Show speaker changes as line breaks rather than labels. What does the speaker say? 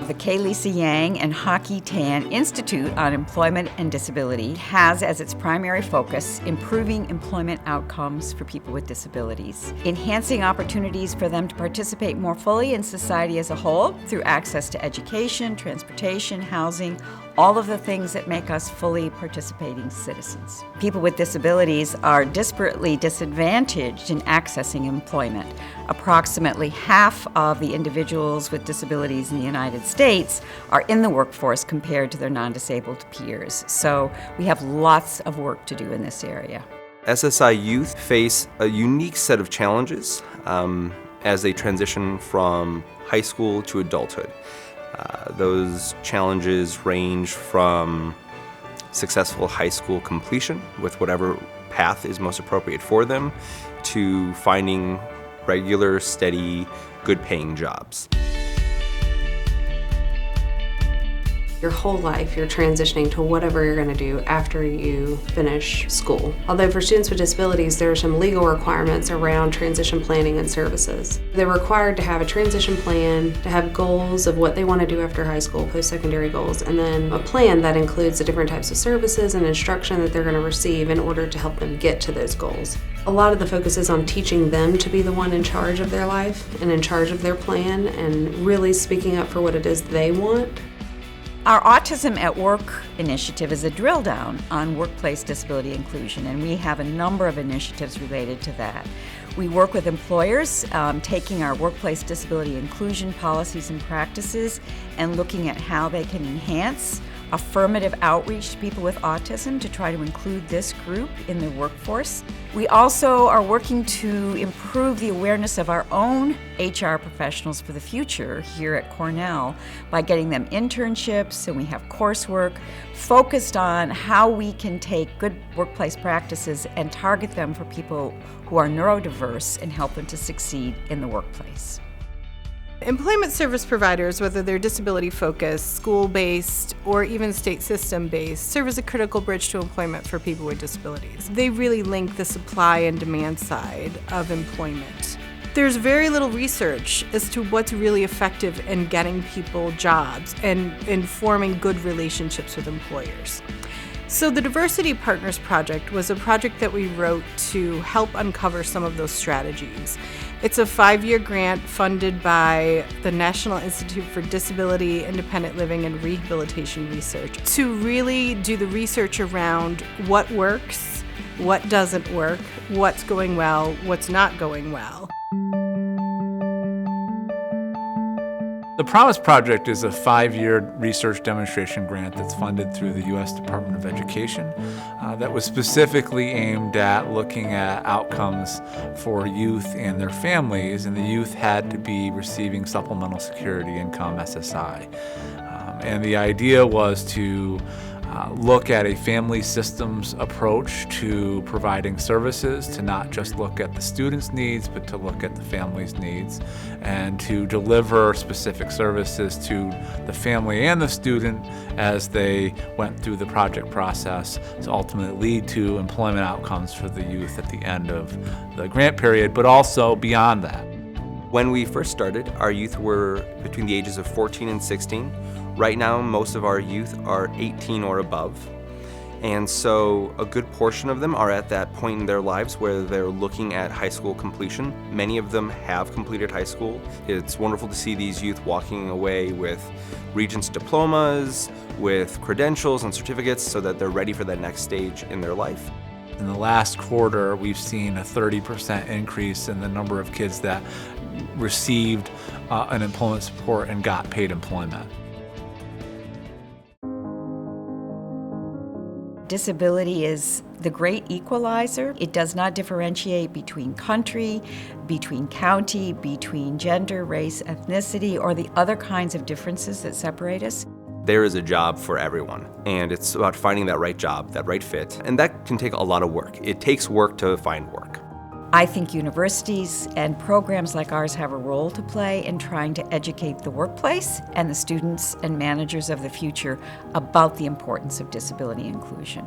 The K. Lisa Yang and Hock Tan Institute on Employment and Disability has as its primary focus improving employment outcomes for people with disabilities, enhancing opportunities for them to participate more fully in society as a whole through access to education, transportation, housing, all of the things that make us fully participating citizens. People with disabilities are disparately disadvantaged in accessing employment. Approximately half of the individuals with disabilities in the United States are in the workforce compared to their non-disabled peers. So we have lots of work to do in this area.
SSI youth face a unique set of challenges as they transition from high school to adulthood. Those challenges range from successful high school completion with whatever path is most appropriate for them to finding regular, steady, good-paying jobs.
Your whole life, you're transitioning to whatever you're going to do after you finish school. Although for students with disabilities, there are some legal requirements around transition planning and services. They're required to have a transition plan, to have goals of what they want to do after high school, post-secondary goals, and then a plan that includes the different types of services and instruction that they're going to receive in order to help them get to those goals. A lot of the focus is on teaching them to be the one in charge of their life and in charge of their plan and really speaking up for what it is they want.
Our Autism at Work initiative is a drill down on workplace disability inclusion, and we have a number of initiatives related to that. We work with employers, taking our workplace disability inclusion policies and practices and looking at how they can enhance affirmative outreach to people with autism to try to include this group in the workforce. We also are working to improve the awareness of our own HR professionals for the future here at Cornell by getting them internships, and we have coursework focused on how we can take good workplace practices and target them for people who are neurodiverse and help them to succeed in the workplace.
Employment service providers, whether they're disability-focused, school-based, or even state system-based, serve as a critical bridge to employment for people with disabilities. They really link the supply and demand side of employment. There's very little research as to what's really effective in getting people jobs and in forming good relationships with employers. So the Diversity Partners Project was a project that we wrote to help uncover some of those strategies. It's a 5-year grant funded by the National Institute for Disability, Independent Living, and Rehabilitation Research to really do the research around what works, what doesn't work, what's going well, what's not going well.
The Promise Project is a 5-year research demonstration grant that's funded through the U.S. Department of Education that was specifically aimed at looking at outcomes for youth and their families, and the youth had to be receiving supplemental security income, SSI. And the idea was to look at a family systems approach to providing services, to not just look at the student's needs, but to look at the family's needs, and to deliver specific services to the family and the student as they went through the project process to ultimately lead to employment outcomes for the youth at the end of the grant period, but also beyond that.
When we first started, our youth were between the ages of 14 and 16. Right now, most of our youth are 18 or above. And so a good portion of them are at that point in their lives where they're looking at high school completion. Many of them have completed high school. It's wonderful to see these youth walking away with Regents diplomas, with credentials and certificates so that they're ready for that next stage in their life.
In the last quarter, we've seen a 30% increase in the number of kids that received unemployment support and got paid employment.
Disability is the great equalizer. It does not differentiate between country, between county, between gender, race, ethnicity, or the other kinds of differences that separate us.
There is a job for everyone, and it's about finding that right job, that right fit, and that can take a lot of work. It takes work to find work.
I think universities and programs like ours have a role to play in trying to educate the workplace and the students and managers of the future about the importance of disability inclusion.